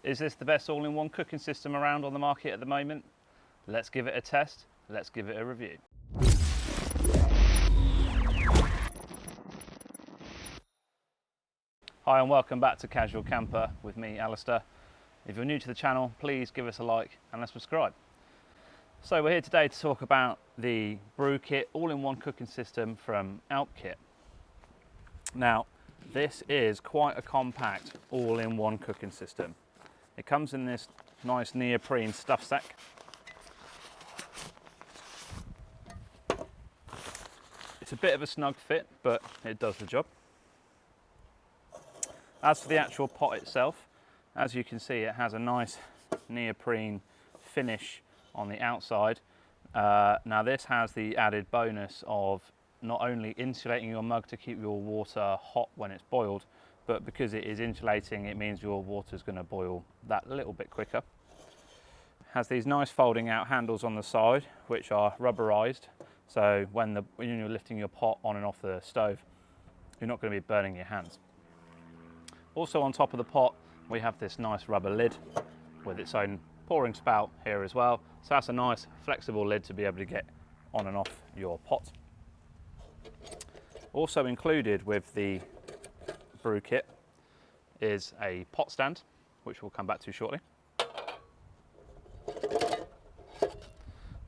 Is this the best all-in-one cooking system around on the market at the moment? Let's give it a test, let's give it a review. Hi and welcome back to Casual Camper with me, Alistair. If you're new to the channel, please give us a like and a subscribe. So we're here today to talk about the Brukit all-in-one cooking system from Alpkit. Now, this is quite a compact all-in-one cooking system. It comes in this nice neoprene stuff sack. It's a bit of a snug fit, but it does the job. As for the actual pot itself, as you can see, it has a nice neoprene finish on the outside. Now this has the added bonus of not only insulating your mug to keep your water hot when it's boiled, but because it is insulating, it means your water is going to boil that little bit quicker. It has these nice folding out handles on the side, which are rubberized, so when you're lifting your pot on and off the stove, you're not going to be burning your hands. Also on top of the pot, we have this nice rubber lid with its own pouring spout here as well. So that's a nice flexible lid to be able to get on and off your pot. Also included with the Brukit is a pot stand, which we'll come back to shortly.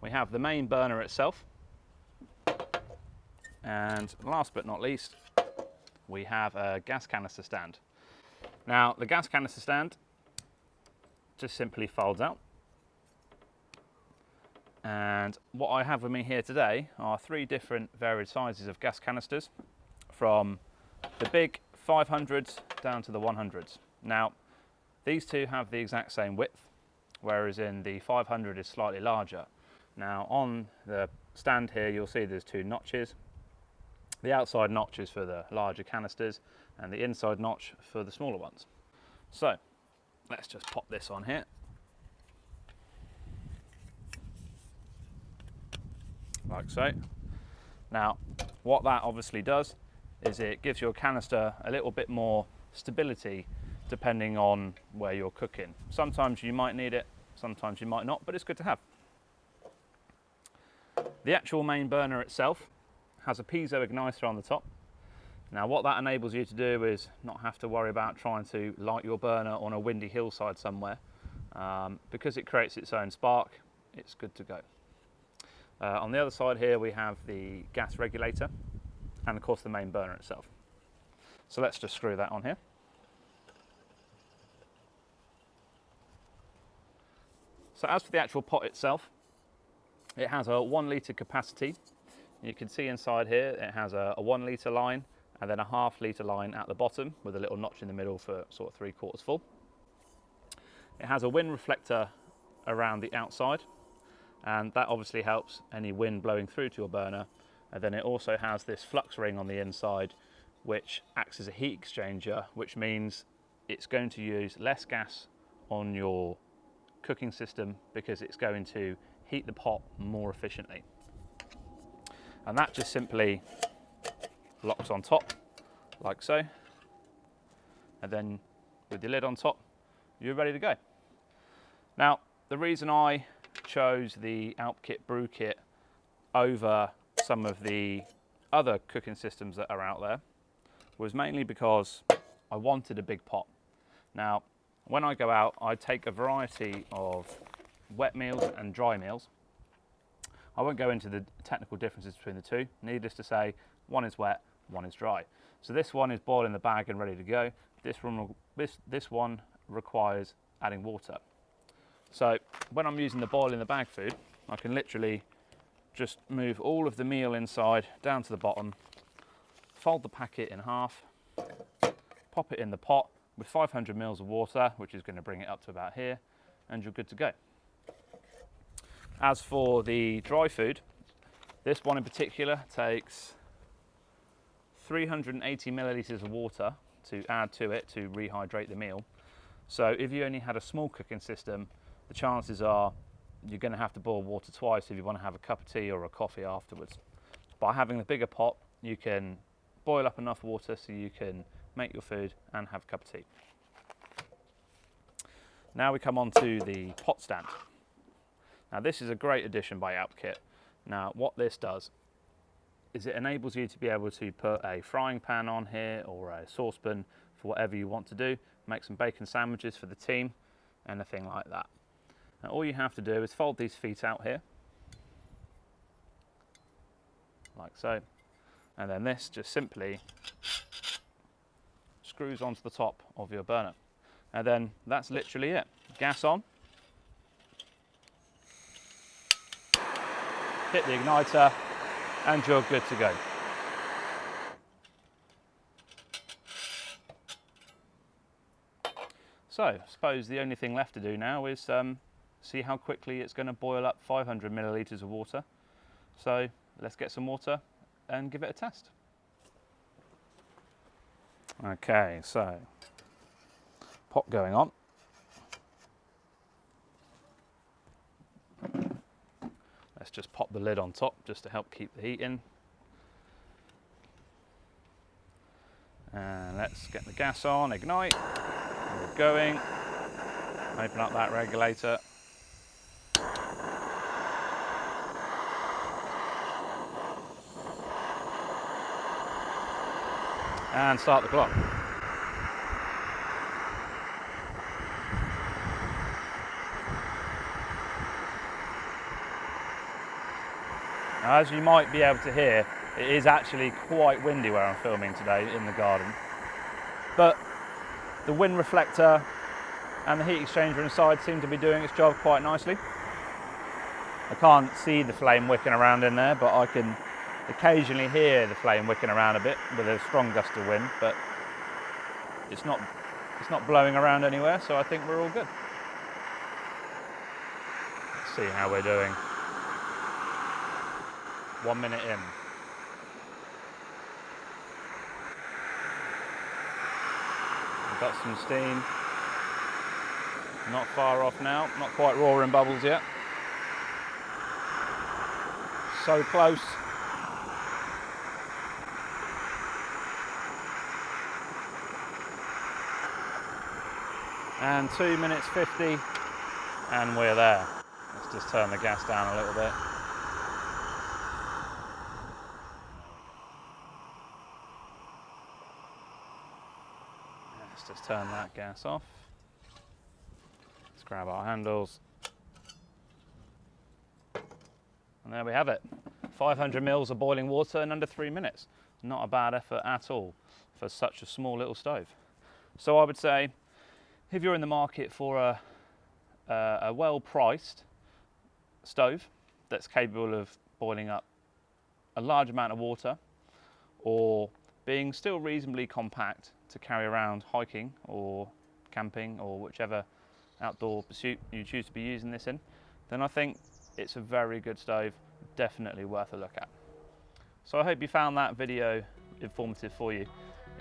We have the main burner itself. And last but not least, we have a gas canister stand. Now, the gas canister stand just simply folds out. And what I have with me here today are 3 different varied sizes of gas canisters, from the big 500s down to the 100s. Now, these two have the exact same width, whereas in the 500 is slightly larger. Now, on the stand here, you'll see there's 2 notches. The outside notch is for the larger canisters, and the inside notch for the smaller ones. So, let's just pop this on here. Like so. Now, what that obviously does is it gives your canister a little bit more stability depending on where you're cooking. Sometimes you might need it, sometimes you might not, but it's good to have. The actual main burner itself has a piezo igniter on the top. Now what that enables you to do is not have to worry about trying to light your burner on a windy hillside somewhere. Because it creates its own spark, it's good to go. On the other side here we have the gas regulator and of course the main burner itself. So let's just screw that on here. So as for the actual pot itself, it has a 1 litre capacity. You can see inside here it has a 1 litre line and then a ½ litre line at the bottom with a little notch in the middle for sort of 3/4 full. It has a wind reflector around the outside, and that obviously helps any wind blowing through to your burner. And then it also has this flux ring on the inside, which acts as a heat exchanger, which means it's going to use less gas on your cooking system because it's going to heat the pot more efficiently. And that just simply locks on top, like so. And then with the lid on top, you're ready to go. Now, the reason I chose the Alpkit Brukit over some of the other cooking systems that are out there was mainly because I wanted a big pot. Now, when I go out, I take a variety of wet meals and dry meals. I won't go into the technical differences between the two. Needless to say, one is wet, one is dry. So this one is boiled in the bag and ready to go. This one requires adding water. So when I'm using the boil in the bag food, I can literally just move all of the meal inside down to the bottom, fold the packet in half, pop it in the pot with 500 mils of water, which is going to bring it up to about here, and you're good to go. As for the dry food, this one in particular takes 380 millilitres of water to add to it to rehydrate the meal. So if you only had a small cooking system, the chances are you're going to have to boil water twice if you want to have a cup of tea or a coffee afterwards. By having the bigger pot, you can boil up enough water so you can make your food and have a cup of tea. Now we come on to the pot stand. Now this is a great addition by Alpkit. Now what this does is it enables you to be able to put a frying pan on here or a saucepan for whatever you want to do, make some bacon sandwiches for the team, anything like that. Now all you have to do is fold these feet out here, like so, and then this just simply screws onto the top of your burner. And then that's literally it. Gas on, hit the igniter, and you're good to go. So, I suppose the only thing left to do now is see how quickly it's going to boil up 500 millilitres of water. So, let's get some water and give it a test. Okay, so pot going on. Let's just pop the lid on top just to help keep the heat in. And let's get the gas on, ignite. We're going. Open up that regulator. And start the clock. Now, as you might be able to hear, it is actually quite windy where I'm filming today in the garden. But the wind reflector and the heat exchanger inside seem to be doing its job quite nicely. I can't see the flame wicking around in there, but I can occasionally hear the flame wicking around a bit with a strong gust of wind, but it's not blowing around anywhere, so I think we're all good. Let's see how we're doing. 1 minute in. We've got some steam. Not far off now, not quite roaring bubbles yet. So close. And 2 minutes 50, and we're there. Let's just turn the gas down a little bit. Let's just turn that gas off. Let's grab our handles. And there we have it. 500 mils of boiling water in under 3 minutes. Not a bad effort at all for such a small little stove. So I would say, if you're in the market for a well-priced stove that's capable of boiling up a large amount of water or being still reasonably compact to carry around hiking or camping or whichever outdoor pursuit you choose to be using this in, then I think it's a very good stove, definitely worth a look at. So I hope you found that video informative for you.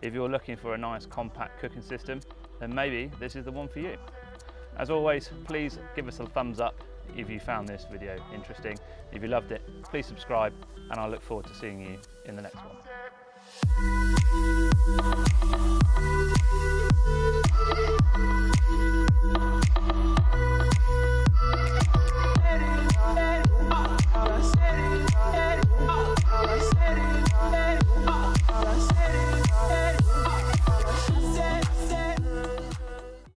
If you're looking for a nice compact cooking system, then maybe this is the one for you. As always, please give us a thumbs up if you found this video interesting. If you loved it, please subscribe, and I look forward to seeing you in the next one.